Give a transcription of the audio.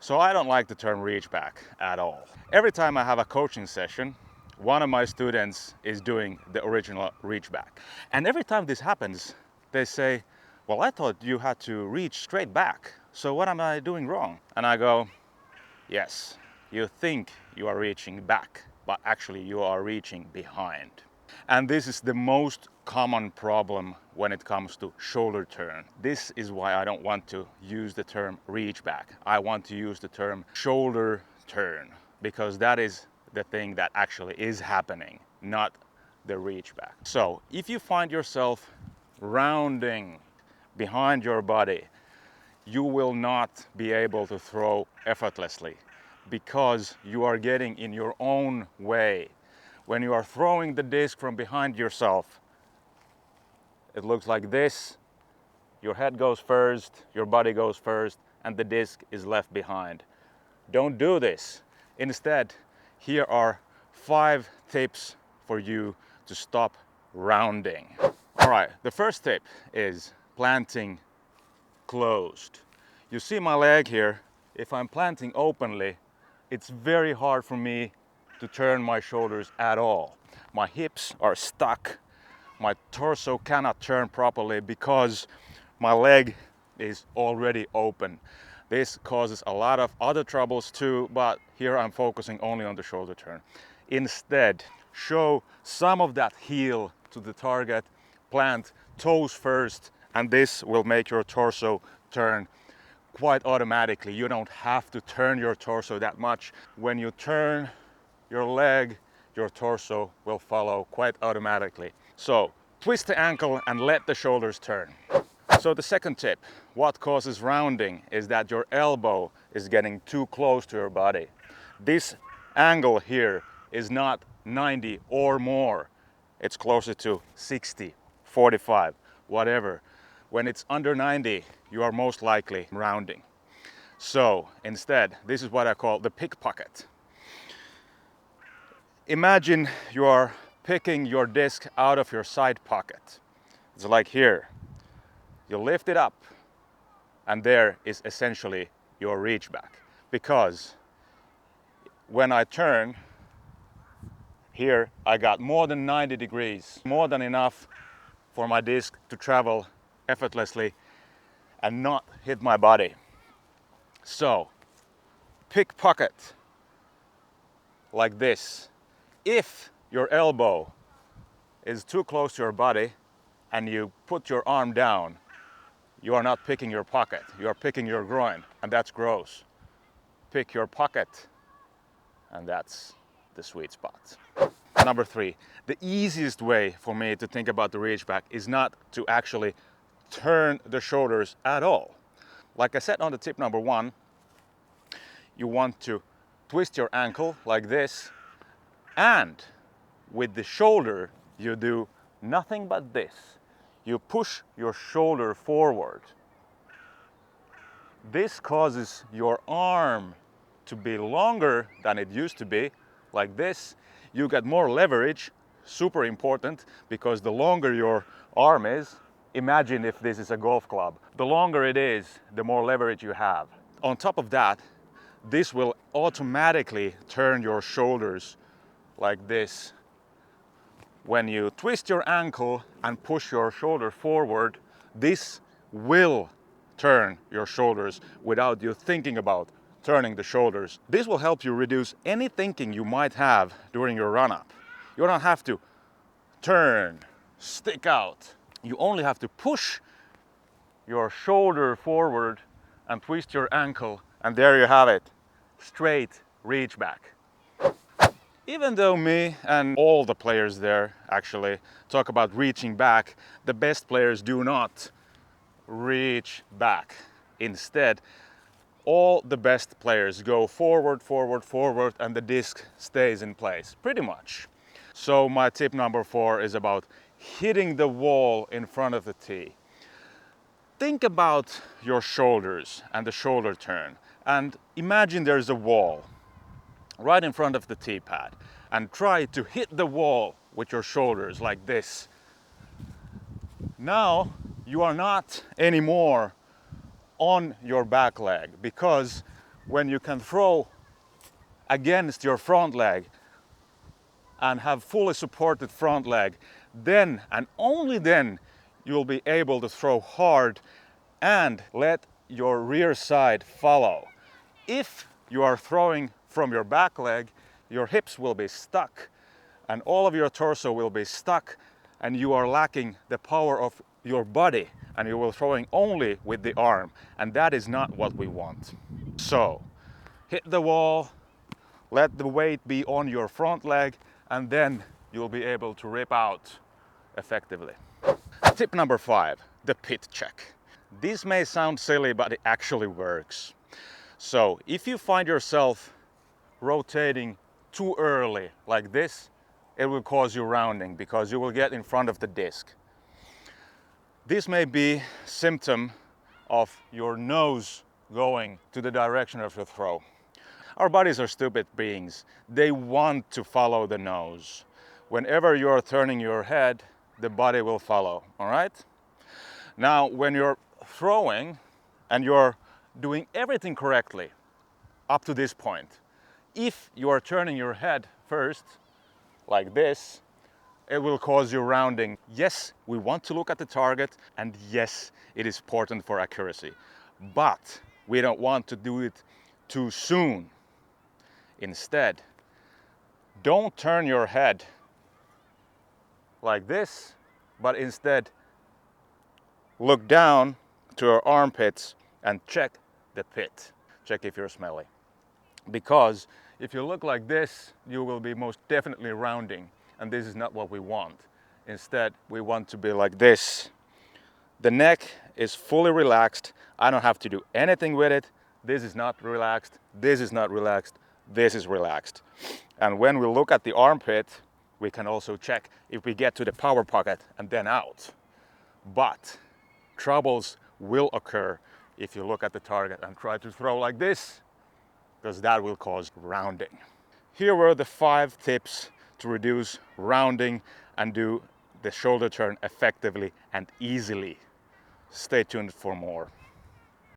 So I don't like the term reach back at all. Every time I have a coaching session, one of my students is doing the original reach back. And every time this happens, they say, well, I thought you had to reach straight back. So what am I doing wrong? And I go, yes, you think you are reaching back, but actually you are reaching behind. And this is the most common problem when it comes to shoulder turn. This is why I don't want to use the term reach back. I want to use the term shoulder turn, because that is the thing that actually is happening, not the reach back. So if you find yourself rounding behind your body, you will not be able to throw effortlessly because you are getting in your own way. When you are throwing the disc from behind yourself, it looks like this. Your head goes first, your body goes first, and the disc is left behind. Don't do this. Instead, here are 5 tips for you to stop rounding. All right, the first tip is planting closed. You see my leg here. If I'm planting openly, it's very hard for me to turn my shoulders at all. My hips are stuck. My torso cannot turn properly because my leg is already open. This causes a lot of other troubles too, but here I'm focusing only on the shoulder turn. Instead, show some of that heel to the target, plant toes first, and this will make your torso turn quite automatically. You don't have to turn your torso that much. When you turn your leg, your torso will follow quite automatically. So twist the ankle and let the shoulders turn. So the second tip, what causes rounding, is that your elbow is getting too close to your body. This angle here is not 90 or more. It's closer to 60, 45, whatever. When it's under 90, you are most likely rounding. So instead, this is what I call the pickpocket. Imagine you are picking your disc out of your side pocket. It's like here. You lift it up, and there is essentially your reach back. Because when I turn, here I got more than 90 degrees, more than enough for my disc to travel effortlessly and not hit my body. So, pickpocket like this. If your elbow is too close to your body and you put your arm down, you are not picking your pocket, you are picking your groin, and that's gross. Pick your pocket, and that's the sweet spot. Number 3, the easiest way for me to think about the reach back is not to actually turn the shoulders at all. Like I said on the tip number 1, you want to twist your ankle like this, and with the shoulder you do nothing but this. You push your shoulder forward. This causes your arm to be longer than it used to be, like this. You get more leverage, super important, because the longer your arm is, imagine if this is a golf club. The longer it is, the more leverage you have. On top of that, this will automatically turn your shoulders like this. When you twist your ankle and push your shoulder forward, this will turn your shoulders without you thinking about turning the shoulders. This will help you reduce any thinking you might have during your run-up. You don't have to turn, stick out. You only have to push your shoulder forward and twist your ankle, and there you have it. Straight reach back. Even though me and all the players there actually talk about reaching back, the best players do not reach back. Instead, all the best players go forward, forward, forward, and the disc stays in place, pretty much. So my tip number 4 is about hitting the wall in front of the tee. Think about your shoulders and the shoulder turn, and imagine there's a wall right in front of the tee pad, and try to hit the wall with your shoulders like this. Now you are not anymore on your back leg, because when you can throw against your front leg and have fully supported front leg, then and only then you'll be able to throw hard and let your rear side follow. If you are throwing from your back leg, your hips will be stuck and all of your torso will be stuck, and you are lacking the power of your body, and you will throwing only with the arm, and that is not what we want. So hit the wall, let the weight be on your front leg, and then you'll be able to rip out effectively. Tip number 5, the pit check. This may sound silly, but it actually works. So if you find yourself rotating too early like this, it will cause you rounding because you will get in front of the disc. This may be symptom of your nose going to the direction of your throw. Our bodies are stupid beings. They want to follow the nose. Whenever you're turning your head, the body will follow, all right? Now, when you're throwing and you're doing everything correctly up to this point, if you are turning your head first, like this, it will cause you rounding. Yes, we want to look at the target, and yes, it is important for accuracy, but we don't want to do it too soon. Instead, don't turn your head like this, but instead look down to your armpits and check the pit. Check if you're smelly. Because if you look like this, you will be most definitely rounding, and this is not what we want. Instead, we want to be like this. The neck is fully relaxed. I don't have to do anything with it. This is not relaxed. This is not relaxed. This is relaxed. And when we look at the armpit, we can also check if we get to the power pocket and then out. But troubles will occur if you look at the target and try to throw like this, because that will cause rounding. Here were the 5 tips to reduce rounding and do the shoulder turn effectively and easily. Stay tuned for more.